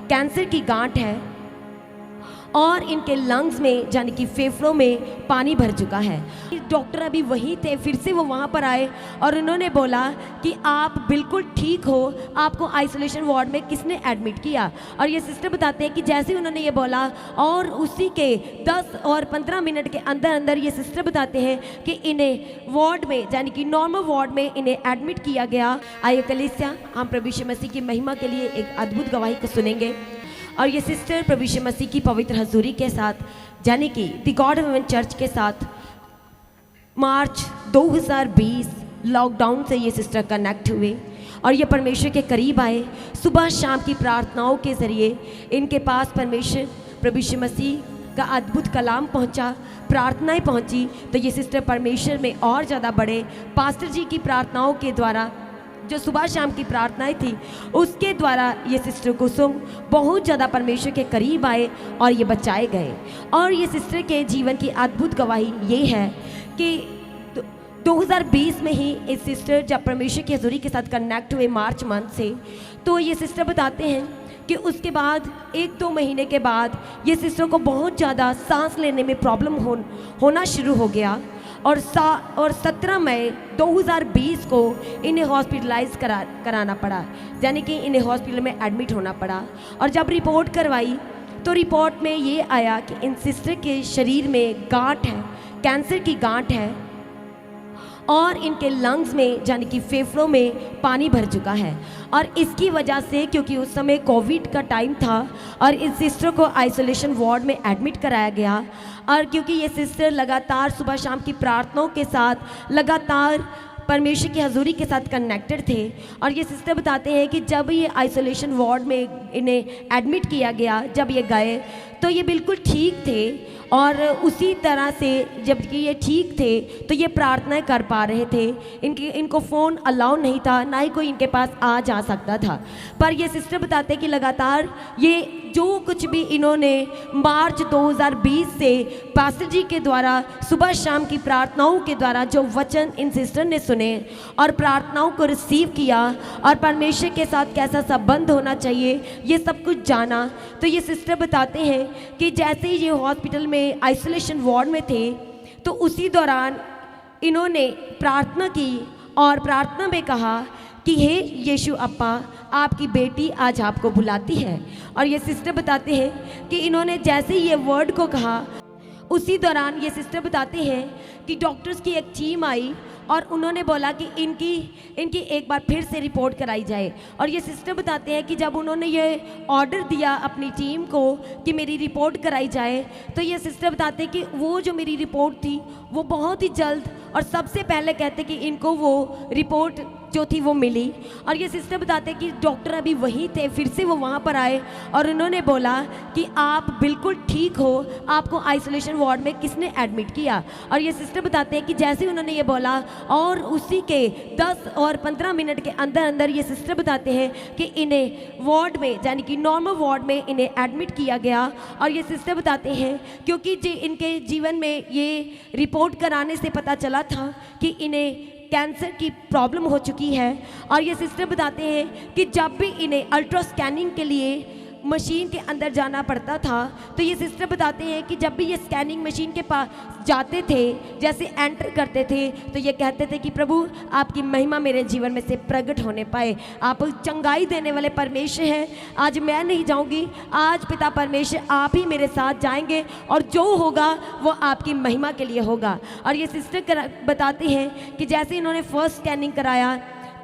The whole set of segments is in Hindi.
कैंसर की गांठ है और इनके लंग्स में यानी कि फेफड़ों में पानी भर चुका है। डॉक्टर अभी वहीं थे, फिर से वो वहाँ पर आए और उन्होंने बोला कि आप बिल्कुल ठीक हो, आपको आइसोलेशन वार्ड में किसने एडमिट किया। और ये सिस्टर बताते हैं कि जैसे उन्होंने ये बोला और उसी के 10 और 15 मिनट के अंदर अंदर ये सिस्टर बताते हैं कि इन्हें वार्ड में यानी कि नॉर्मल वार्ड में इन्हें एडमिट किया गया। आइए कलीसिया, हम प्रभु यीशु मसीह की महिमा के लिए एक अद्भुत गवाही को सुनेंगे। और ये सिस्टर प्रभु यीशु मसीह की पवित्र हजूरी के साथ यानी कि द गॉड वुमेन चर्च के साथ मार्च 2020 लॉकडाउन से ये सिस्टर कनेक्ट हुए और ये परमेश्वर के करीब आए। सुबह शाम की प्रार्थनाओं के ज़रिए इनके पास परमेश्वर प्रभु यीशु मसीह का अद्भुत कलाम पहुंचा, प्रार्थनाएं पहुंची, तो ये सिस्टर परमेश्वर में और ज़्यादा बढ़े। पास्टर जी की प्रार्थनाओं के द्वारा, जो सुबह शाम की प्रार्थनाएं थी, उसके द्वारा ये सिस्टर कुसुम बहुत ज़्यादा परमेश्वर के करीब आए और ये बचाए गए। और ये सिस्टर के जीवन की अद्भुत गवाही ये है कि 2020 में ही इस सिस्टर जब परमेश्वर की हजूरी के साथ कनेक्ट हुए मार्च मंथ से, तो ये सिस्टर बताते हैं कि उसके बाद 1-2 महीने के बाद ये सिस्टर को बहुत ज़्यादा सांस लेने में प्रॉब्लम होना शुरू हो गया और 17 मई 2020 को इन्हें हॉस्पिटलाइज कराना पड़ा, यानी कि इन्हें हॉस्पिटल में एडमिट होना पड़ा। और जब रिपोर्ट करवाई तो रिपोर्ट में ये आया कि इन सिस्टर के शरीर में गांठ है, कैंसर की गांठ है और इनके लंग्स में यानी कि फेफड़ों में पानी भर चुका है। और इसकी वजह से, क्योंकि उस समय कोविड का टाइम था और इस सिस्टर को आइसोलेशन वार्ड में एडमिट कराया गया, और क्योंकि ये सिस्टर लगातार सुबह शाम की प्रार्थनाओं के साथ लगातार परमेश्वर की हजूरी के साथ कनेक्टेड थे। और ये सिस्टर बताते हैं कि जब ये आइसोलेशन वार्ड में इन्हें एडमिट किया गया, जब ये गए तो ये बिल्कुल ठीक थे और उसी तरह से जबकि ये ठीक थे तो ये प्रार्थनाएं कर पा रहे थे। इनको फ़ोन अलाउ नहीं था, ना ही कोई इनके पास आ जा सकता था। पर ये सिस्टर बताते हैं कि लगातार ये जो कुछ भी इन्होंने मार्च 2020 से पास्टर जी के द्वारा सुबह शाम की प्रार्थनाओं के द्वारा जो वचन इन सिस्टर ने सुने और प्रार्थनाओं को रिसीव किया और परमेश्वर के साथ कैसा संबंध होना चाहिए, ये सब कुछ जाना। तो ये सिस्टर बताते हैं कि जैसे ही ये हॉस्पिटल में आइसोलेशन वार्ड में थे तो उसी दौरान इन्होंने प्रार्थना की और प्रार्थना में कहा कि हे यीशु अप्पा, आपकी बेटी आज आपको बुलाती है। और ये सिस्टर बताते हैं कि इन्होंने जैसे ही ये वर्ड को कहा, उसी दौरान ये सिस्टर बताते हैं कि डॉक्टर्स की एक टीम आई और उन्होंने बोला कि इनकी एक बार फिर से रिपोर्ट कराई जाए। और ये सिस्टर बताते हैं कि जब उन्होंने ये ऑर्डर दिया अपनी टीम को कि मेरी रिपोर्ट कराई जाए, तो ये सिस्टर बताते हैं कि वो जो मेरी रिपोर्ट थी वो बहुत ही जल्द और सबसे पहले कहते कि इनको वो रिपोर्ट जो थी वो मिली। और ये सिस्टर बताते हैं कि डॉक्टर अभी वहीं थे, फिर से वो वहाँ पर आए और उन्होंने बोला कि आप बिल्कुल ठीक हो, आपको आइसोलेशन वार्ड में किसने एडमिट किया। और ये सिस्टर बताते हैं कि जैसे उन्होंने ये बोला और उसी के 10 और 15 मिनट के अंदर अंदर ये सिस्टर बताते हैं कि इन्हें वार्ड में यानी कि नॉर्मल वार्ड में इन्हें एडमिट किया गया। और ये सिस्टर बताते हैं क्योंकि इनके जीवन में ये रिपोर्ट कराने से पता चला था कि इन्हें कैंसर की प्रॉब्लम हो चुकी है। और ये सिस्टर बताते हैं कि जब भी इन्हें अल्ट्रा स्कैनिंग के लिए मशीन के अंदर जाना पड़ता था, तो ये सिस्टर बताते हैं कि जब भी ये स्कैनिंग मशीन के पास जाते थे, जैसे एंटर करते थे, तो ये कहते थे कि प्रभु आपकी महिमा मेरे जीवन में से प्रकट होने पाए, आप चंगाई देने वाले परमेश्वर हैं। आज मैं नहीं जाऊंगी, आज पिता परमेश्वर आप ही मेरे साथ जाएंगे और जो होगा वो आपकी महिमा के लिए होगा। और ये सिस्टर बताते हैं कि जैसे इन्होंने फर्स्ट स्कैनिंग कराया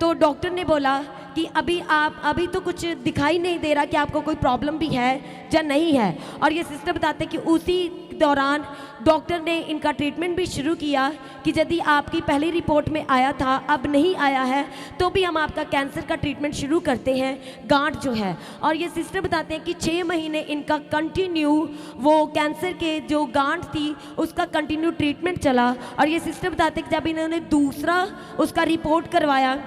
तो डॉक्टर ने बोला कि अभी तो कुछ दिखाई नहीं दे रहा कि आपको कोई प्रॉब्लम भी है या नहीं है। और ये सिस्टर बताते हैं कि उसी दौरान डॉक्टर ने इनका ट्रीटमेंट भी शुरू किया कि यदि आपकी पहली रिपोर्ट में आया था, अब नहीं आया है, तो भी हम आपका कैंसर का ट्रीटमेंट शुरू करते हैं, गांठ जो है। और ये सिस्टर बताते हैं कि 6 महीने इनका कंटिन्यू वो कैंसर के जो गांठ थी उसका कंटिन्यू ट्रीटमेंट चला। और ये सिस्टर बताते हैं कि जब इन्होंने दूसरा उसका रिपोर्ट करवाया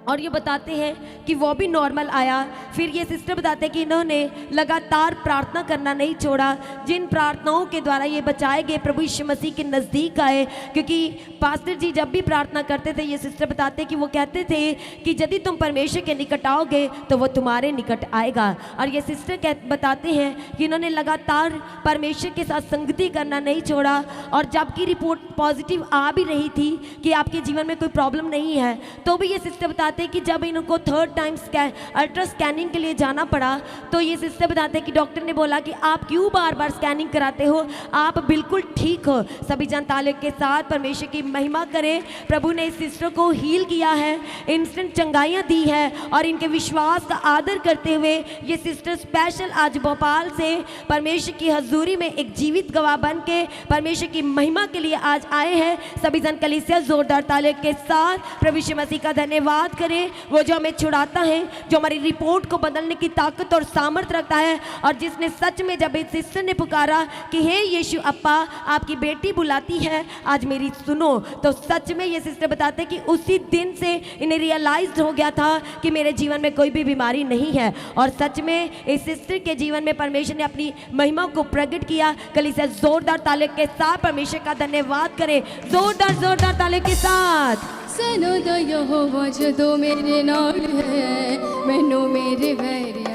और ये बताते हैं कि वो भी नॉर्मल आया। फिर ये सिस्टर बताते हैं कि इन्होंने लगातार प्रार्थना करना नहीं छोड़ा, जिन प्रार्थनाओं के द्वारा ये बचाए गए प्रभु यीशु मसीह के नज़दीक आए। क्योंकि पास्टर जी जब भी प्रार्थना करते थे, ये सिस्टर बताते हैं कि वो कहते थे कि यदि तुम परमेश्वर के निकट आओगे तो वो तुम्हारे निकट आएगा। और ये सिस्टर बताते हैं कि इन्होंने लगातार परमेश्वर के साथ संगति करना नहीं छोड़ा, और जबकि रिपोर्ट पॉजिटिव आ भी रही थी कि आपके जीवन में कोई प्रॉब्लम नहीं है, तो भी ये सिस्टर बताते हैं कि जब इनको 3rd टाइम अल्ट्रा स्कैनिंग के लिए जाना पड़ा, तो ये सिस्टर बताते हैं कि डॉक्टर ने बोला कि आप क्यों बार बार स्कैनिंग कराते हो, आप बिल्कुल ठीक हो। सभी जन ताले के साथ परमेश्वर की महिमा करें। प्रभु ने इस सिस्टर को हील किया है, इंस्टेंट चंगाइयाँ दी है, और इनके विश्वास का आदर करते हुए ये सिस्टर स्पेशल आज भोपाल से परमेश्वर की हजूरी में एक जीवित गवाह बन के परमेश्वर की महिमा के लिए आज आए हैं। सभी जन कलीसिया जोरदार ताले के साथ प्रभु यीशु मसीह का धन्यवाद करें। वो जो हमें छुड़ाता है, जो हमारी रिपोर्ट को बदलने की ताकत और सामर्थ रखता है, और जिसने सच में जब इस सिस्टर ने पुकारा कि हे यीशु अप्पा, आपकी बेटी बुलाती है, आज मेरी सुनो, तो सच में ये सिस्टर बताते हैं कि उसी दिन से इन्हें रियलाइज हो गया था कि मेरे जीवन में कोई भी बीमारी नहीं है। और सच में इस सिस्टर के जीवन में परमेश्वर ने अपनी महिमा को प्रकट किया। कलीसिया जोरदार ताले के साथ परमेश्वर का धन्यवाद करें, जोरदार ताले के साथ। सुनो तो यहोवा जो मेरे नाल है, मैनू मेरे वैरी